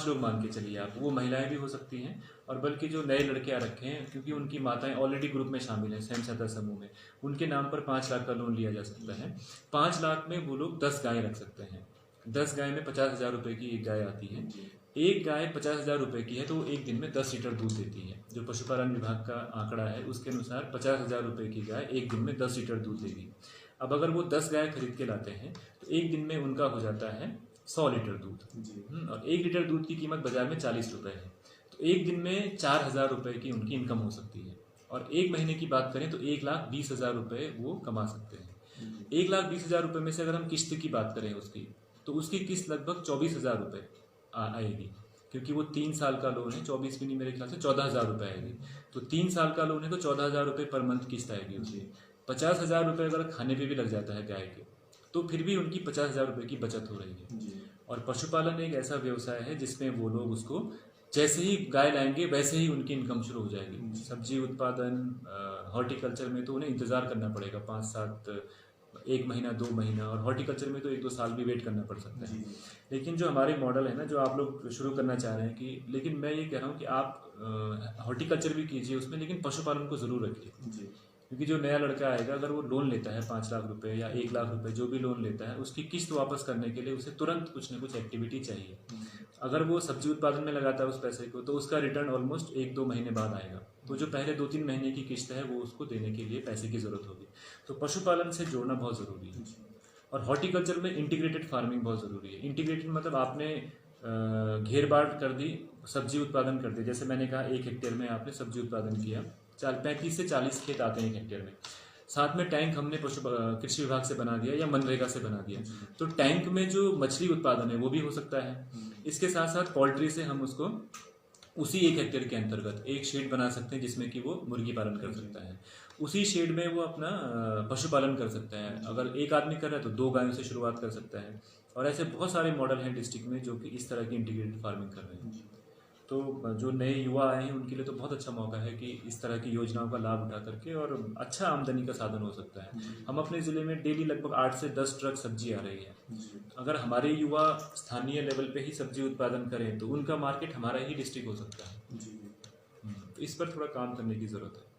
5 लोग मान के चलिए आप, वो महिलाएं भी हो सकती हैं और बल्कि जो नए लड़के आ रखे हैं क्योंकि उनकी माताएं ऑलरेडी ग्रुप में शामिल हैं स्वयं सहायता समूह में, उनके नाम पर 5 लाख का लोन लिया जा सकता है। 5 लाख में वो लोग 10 गायें रख सकते हैं। 10 गाय में 50,000 रुपये की एक गाय आती है। एक गाय 50,000 रुपये की है तो वो एक दिन में 10 लीटर दूध देती है। जो पशुपालन विभाग का आंकड़ा है उसके अनुसार 50,000 रुपये की गाय एक दिन में 10 लीटर दूध देगी। अब अगर वो 10 गाय खरीद के लाते हैं तो एक दिन में उनका हो जाता है 100 लीटर दूध। और 1 लीटर दूध की कीमत बाजार में 40 रुपये है, तो एक दिन में 4,000 रुपये की उनकी इनकम हो सकती है। और एक महीने की बात करें तो 1,20,000 रुपये वो कमा सकते हैं। 1,20,000 रुपये में से अगर हम किस्त की बात करें उसकी, तो उसकी किस्त लगभग 24,000 रुपये आएगी, क्योंकि वो 3 साल का लोन है। 24 भी नहीं, मेरे ख्याल से 14,000 रुपये आएगी। तो 3 साल का लोन है तो 14,000 रुपये पर मंथ किस्त आएगी उसकी। 50,000 रुपये अगर खाने पे भी लग जाता है गाय के, तो फिर भी उनकी 50,000 रुपये की बचत हो रही है। और पशुपालन एक ऐसा व्यवसाय है जिसमें वो लोग उसको जैसे ही गाय लाएंगे वैसे ही उनकी इनकम शुरू हो जाएगी। सब्जी उत्पादन, हॉर्टिकल्चर में तो उन्हें इंतज़ार करना पड़ेगा 5-7, 1 महीना 2 महीना, और हॉर्टिकल्चर में तो 1-2 साल भी वेट करना पड़ सकता है। लेकिन जो हमारे मॉडल है ना, जो आप लोग शुरू करना चाह रहे हैं कि, लेकिन मैं ये कह रहा हूँ कि आप हॉर्टिकल्चर भी कीजिए उसमें, लेकिन पशुपालन को ज़रूर रखिए। क्योंकि जो नया लड़का आएगा अगर वो लोन लेता है 5 लाख रुपए या 1 लाख रुपए, जो भी लोन लेता है, उसकी किस्त वापस करने के लिए उसे तुरंत कुछ ना कुछ एक्टिविटी चाहिए। अगर वो सब्जी उत्पादन में लगाता है उस पैसे को, तो उसका रिटर्न ऑलमोस्ट 1-2 महीने बाद आएगा। तो जो पहले 2-3 महीने की किस्त है वो उसको देने के लिए पैसे की ज़रूरत होगी। तो पशुपालन से जोड़ना बहुत ज़रूरी है। और हॉर्टिकल्चर में इंटीग्रेटेड फार्मिंग बहुत ज़रूरी है। इंटीग्रेटेड मतलब आपने घेर बांट कर दी, सब्जी उत्पादन कर दिया। जैसे मैंने कहा 1 हेक्टेयर में आपने सब्जी उत्पादन किया, 35 से 40 खेत आते हैं 1 हेक्टेयर में। साथ में टैंक हमने कृषि विभाग से बना दिया या मनरेगा से बना दिया, तो टैंक में जो मछली उत्पादन है वो भी हो सकता है। इसके साथ साथ पोल्ट्री से हम उसको उसी 1 हेक्टेयर के अंतर्गत एक शेड बना सकते हैं जिसमें कि वो मुर्गी पालन कर सकता है। उसी शेड में वो अपना पशुपालन कर सकता है। अगर एक आदमी कर रहा है तो 2 गायों से शुरुआत कर सकता है। और ऐसे बहुत सारे मॉडल हैं डिस्ट्रिक्ट में जो कि इस तरह की इंटीग्रेटेड फार्मिंग कर रहे हैं। तो जो नए युवा आए हैं उनके लिए तो बहुत अच्छा मौका है कि इस तरह की योजनाओं का लाभ उठा करके और अच्छा आमदनी का साधन हो सकता है। हम अपने ज़िले में डेली लगभग 8 से 10 ट्रक सब्जी आ रही है। अगर हमारे युवा स्थानीय लेवल पे ही सब्जी उत्पादन करें तो उनका मार्केट हमारा ही डिस्ट्रिक्ट हो सकता है। इस पर थोड़ा काम करने की ज़रूरत है।